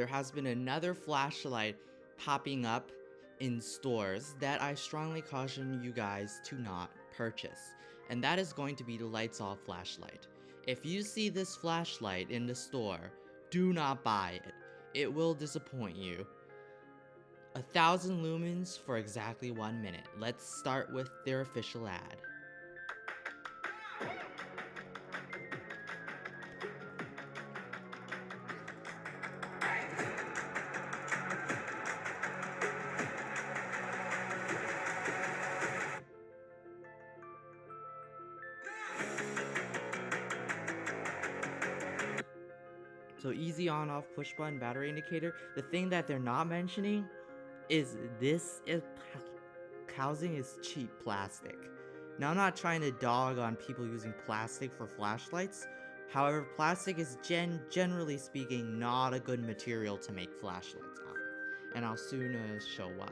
There has been another flashlight popping up in stores that I strongly caution you guys to not purchase, and that is going to be the LitezAll flashlight. If you see this flashlight in the store, do not buy it. It will disappoint you. 1,000 lumens for exactly 1 minute. Let's start with their official ad. So easy on off push button battery indicator. The thing that they're not mentioning is housing is cheap plastic. Now I'm not trying to dog on people using plastic for flashlights. However, plastic is generally speaking not a good material to make flashlights out of. And I'll soon show why.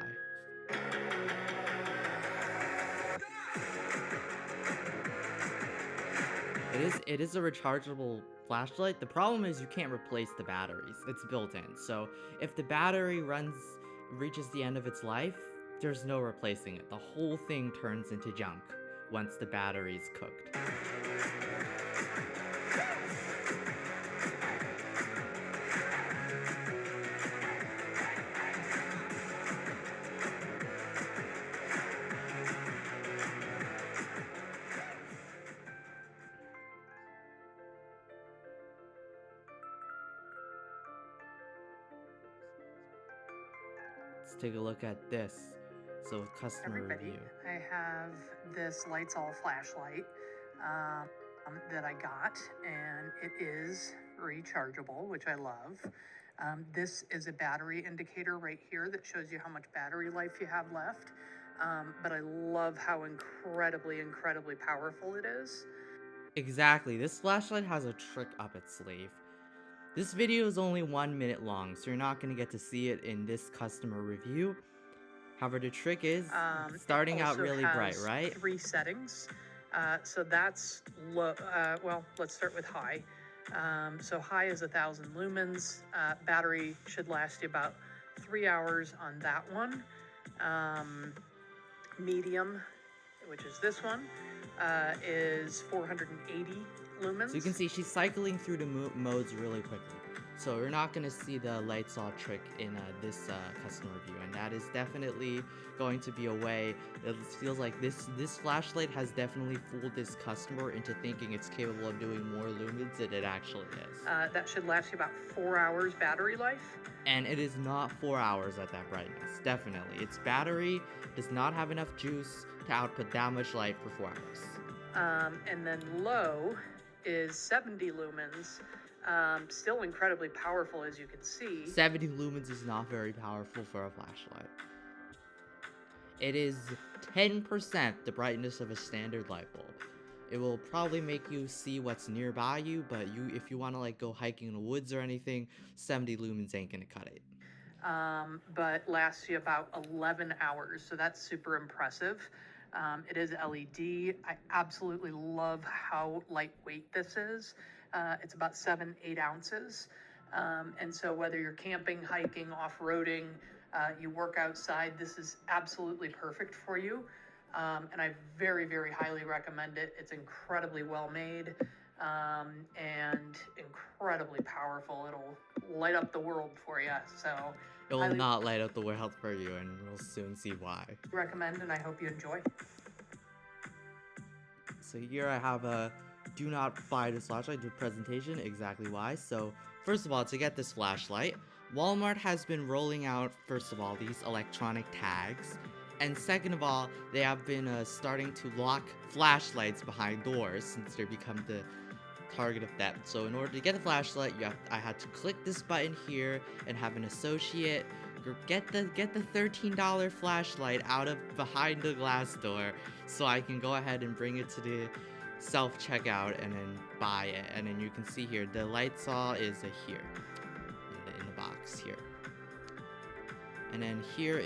It is a rechargeable flashlight. The problem is you can't replace the batteries. It's built in. So if the battery reaches the end of its life, there's no replacing it. The whole thing turns into junk once the battery's cooked. Let's take a look at this. So customer review. I have this LitezAll flashlight that I got, and it is rechargeable, which I love. This is a battery indicator right here that shows you how much battery life you have left. But I love how incredibly powerful it is. Exactly, this flashlight has a trick up its sleeve. This video is only 1 minute long, so you're not going to get to see it in this customer review. However, the trick is starting out really bright, right? 3 settings. So that's low. Well, let's start with high. So high is 1,000 lumens. Battery should last you about 3 hours on that one. Medium, which is this one, is 480 lumens. So you can see she's cycling through the modes really quickly. So you're not going to see the LitezAll trick in this customer review, and that is definitely going to be a way. It feels like this flashlight has definitely fooled this customer into thinking it's capable of doing more lumens than it actually is. That should last you about 4 hours battery life. And it is not 4 hours at that brightness, definitely. Its battery does not have enough juice to output that much light for 4 hours. And then low is 70 lumens. Still incredibly powerful, as you can see. 70 lumens is not very powerful for a flashlight. It is 10% the brightness of a standard light bulb. It will probably make you see what's nearby you, but if you want to like go hiking in the woods or anything, 70 lumens ain't gonna cut it. But lasts you about 11 hours, so that's super impressive. It is LED. I absolutely love how lightweight this is. It's about 7-8 ounces. And so whether you're camping, hiking, off-roading, you work outside, this is absolutely perfect for you. And I very highly recommend it. It's incredibly well made and incredibly powerful. It'll light up the world for you. So it will not light up the world for you, and we'll soon see why. Recommend, and I hope you enjoy. So here I have a do not buy this flashlight presentation, exactly why. So first of all, to get this flashlight, Walmart has been rolling out, first of all, these electronic tags. And second of all, they have been starting to lock flashlights behind doors since they become the target of theft. So in order to get the flashlight, I had to click this button here and have an associate get the $13 flashlight out of behind the glass door so I can go ahead and bring it to the self-checkout and then buy it. And then you can see here, the LitezAll is here in the box here. And then here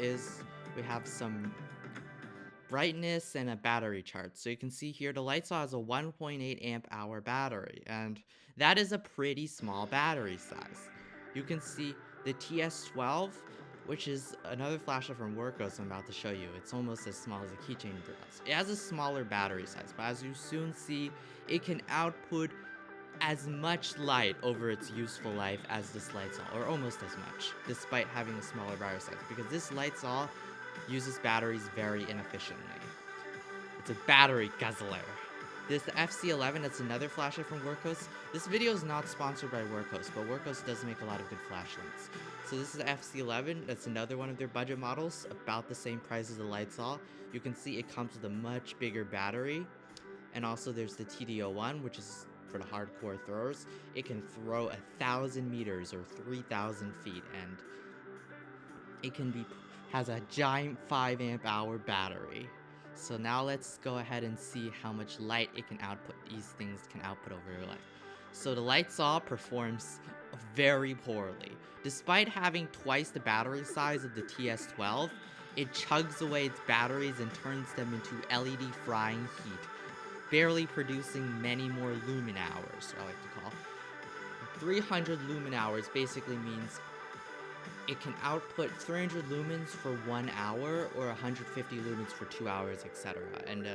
we have some brightness and a battery chart. So you can see here the LitezAll has a 1.8 amp hour battery, and that is a pretty small battery size. You can see the TS12, which is another flashlight from Workos I'm about to show you. It's almost as small as a keychain does. It has a smaller battery size, but as you soon see, it can output as much light over its useful life as this LitezAll, or almost as much, despite having a smaller battery size, because this LitezAll uses batteries very inefficiently. It's a battery guzzler. This FC11, that's another flashlight from Workos. This video is not sponsored by Workos, but Workos does make a lot of good flashlights. So this is the FC11, that's another one of their budget models, about the same price as the LitezAll. You can see it comes with a much bigger battery. And also there's the TD01, which is for the hardcore throwers. It can throw 1,000 meters or 3,000 feet, and it has a giant 5 amp hour battery. So now let's go ahead and see how much light it can output. These things can output over your life. So the LitezAll performs very poorly. Despite having twice the battery size of the TS12, it chugs away its batteries and turns them into LED frying heat, barely producing many more lumen hours, I like to call. 300 lumen hours basically means it can output 300 lumens for 1 hour or 150 lumens for 2 hours, etc. And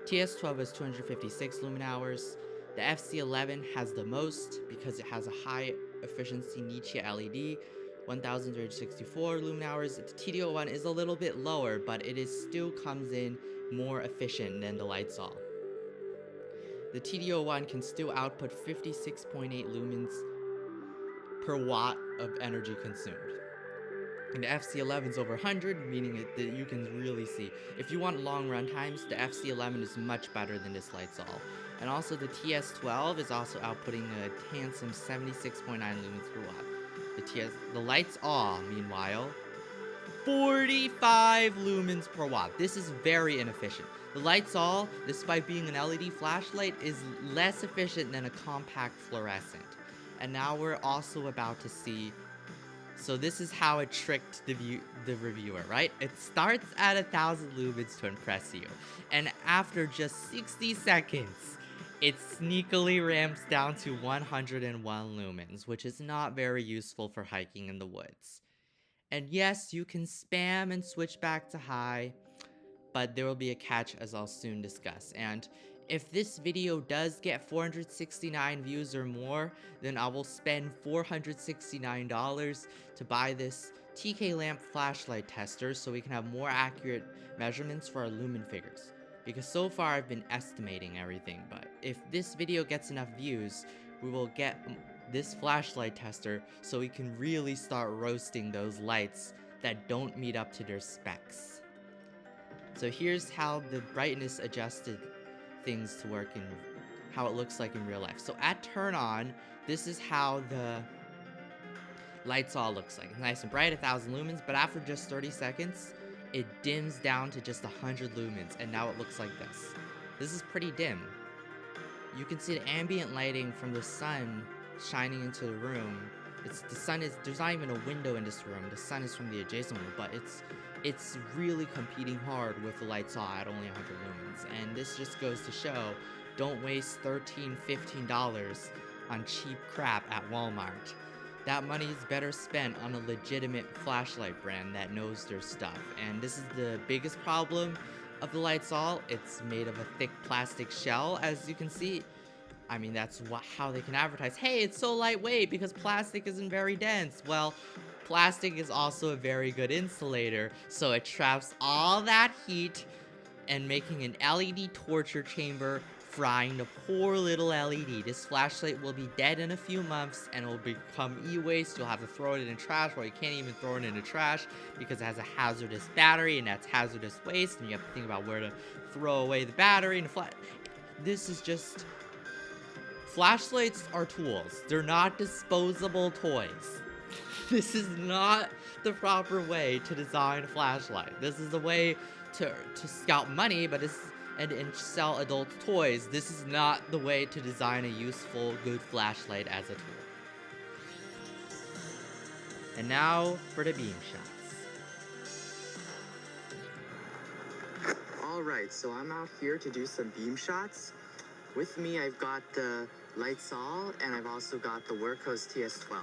TS12 has 256 lumen hours. The FC11 has the most because it has a high efficiency Niche LED, 1364 lumen hours. The TD01 is a little bit lower, but it still comes in more efficient than the LitezAll. The TD01 can still output 56.8 lumens per watt of energy consumed. And the FC11 is over 100, meaning that you can really see. If you want long run times, the FC11 is much better than this LitezAll. And also the TS12 is also outputting a handsome 76.9 lumens per watt. The LitezAll, meanwhile, 45 lumens per watt. This is very inefficient. The LitezAll, despite being an LED flashlight, is less efficient than a compact fluorescent. And now we're also about to see. So this is how it tricked the reviewer, right? It starts at 1,000 lumens to impress you, and after just 60 seconds, it sneakily ramps down to 101 lumens, which is not very useful for hiking in the woods. And yes, you can spam and switch back to high, but there will be a catch, as I'll soon discuss. And if this video does get 469 views or more, then I will spend $469 to buy this TK lamp flashlight tester so we can have more accurate measurements for our lumen figures. Because so far I've been estimating everything, but if this video gets enough views, we will get this flashlight tester so we can really start roasting those lights that don't meet up to their specs. So here's how the brightness adjusted things to work in how it looks like in real life. So at turn on, this is how the LitezAll looks like. It's nice and bright, 1,000 lumens, but after just 30 seconds, it dims down to just 100 lumens, and now it looks like this. This is pretty dim. You can see the ambient lighting from the sun shining into the room. There's not even a window in this room. The sun is from the adjacent room, but it's really competing hard with the LitezAll at only 100 lumens. And this just goes to show, don't waste $13, $15 on cheap crap at Walmart. That money is better spent on a legitimate flashlight brand that knows their stuff. And this is the biggest problem of the LitezAll. It's made of a thick plastic shell, as you can see. I mean, that's how they can advertise, hey, it's so lightweight because plastic isn't very dense. Well, plastic is also a very good insulator, so it traps all that heat and making an LED torture chamber, frying the poor little LED. This flashlight will be dead in a few months and it will become e-waste. You'll have to throw it in the trash, or you can't even throw it in the trash because it has a hazardous battery, and that's hazardous waste, and you have to think about where to throw away the battery and this is just... Flashlights are tools. They're not disposable toys. This is not the proper way to design a flashlight. This is a way to scout money, but and sell adult toys. This is not the way to design a useful, good flashlight as a tool. And now for the beam shots. Alright, so I'm out here to do some beam shots. With me, I've got the LitezAll, and I've also got the Workhos TS12.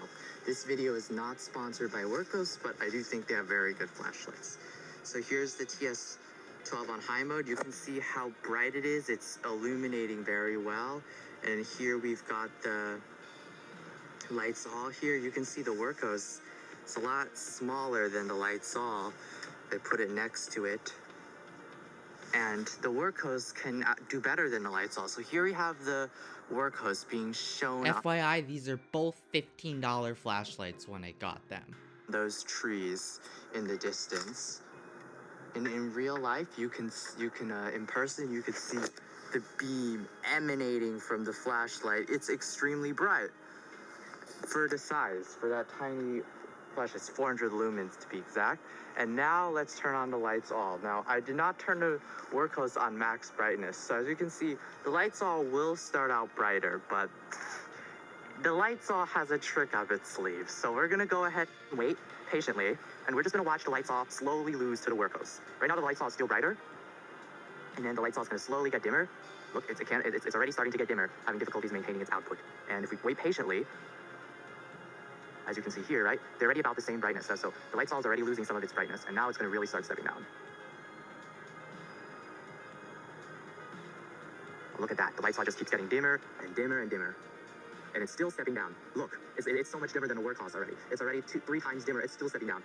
This video is not sponsored by Workhos, but I do think they have very good flashlights. So here's the TS12 on high mode. You can see how bright it is. It's illuminating very well. And here we've got the LitezAll here. You can see the Workhos. It's a lot smaller than the LitezAll. They put it next to it. And the Workhos can do better than the LitezAll. So here we have the Workhos being shown up FYI, these are both $15 flashlights when I got them. those trees in the distance. And in real life, you can in person, you could see the beam emanating from the flashlight. It's extremely bright for the size, for that tiny flashlight. It's 400 lumens to be exact. And now let's turn on the LitezAll. Now, I did not turn the Workhos on max brightness. So as you can see, the LitezAll will start out brighter, but the LitezAll has a trick up its sleeve. So we're gonna go ahead and wait patiently, and we're just gonna watch the LitezAll slowly lose to the Workhos. Right now the LitezAll is still brighter, and then the LitezAll is gonna slowly get dimmer. Look, it's already starting to get dimmer, having difficulties maintaining its output. And if we wait patiently, as you can see here, right, they're already about the same brightness. So the LitezAll is already losing some of its brightness, and now it's gonna really start stepping down. Look at that, the LitezAll just keeps getting dimmer and dimmer and dimmer. And it's still stepping down. Look, it's so much dimmer than a Workhos already. It's already 3 times dimmer. It's still stepping down.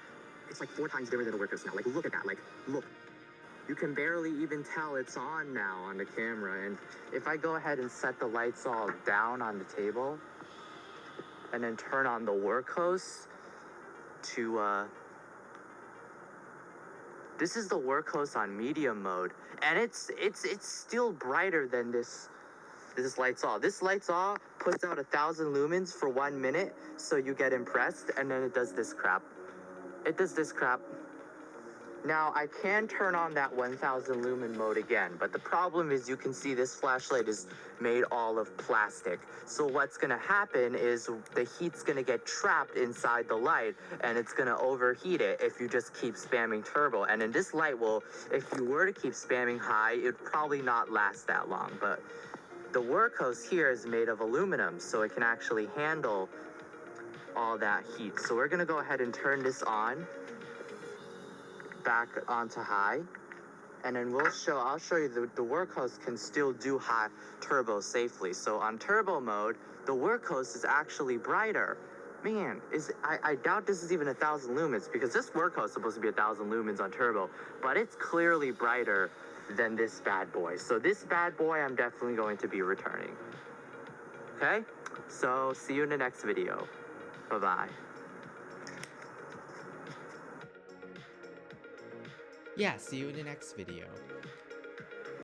It's like 4 times dimmer than a Workhos now. Like, look at that. Like, look. You can barely even tell it's on now on the camera. And if I go ahead and set the LitezAll down on the table, and then turn on the Workhos to, this is the Workhos on medium mode. And it's still brighter than this LitezAll. This LitezAll puts out 1,000 lumens for 1 minute, so you get impressed, and then it does this crap. It does this crap. Now, I can turn on that 1,000 lumen mode again, but the problem is you can see this flashlight is made all of plastic. So what's gonna happen is the heat's gonna get trapped inside the light, and it's gonna overheat it if you just keep spamming turbo. And then this light will, if you were to keep spamming high, it'd probably not last that long, but the Workhos here is made of aluminum, so it can actually handle all that heat. So we're gonna go ahead and turn this on, back onto high, and then I'll show you the Workhos can still do high turbo safely. So on turbo mode, the Workhos is actually brighter. Man, I doubt this is even 1,000 lumens, because this Workhos is supposed to be 1,000 lumens on turbo, but it's clearly brighter than this bad boy. So this bad boy I'm definitely going to be returning. Okay? So see you in the next video. Bye-bye. Yeah, see you in the next video.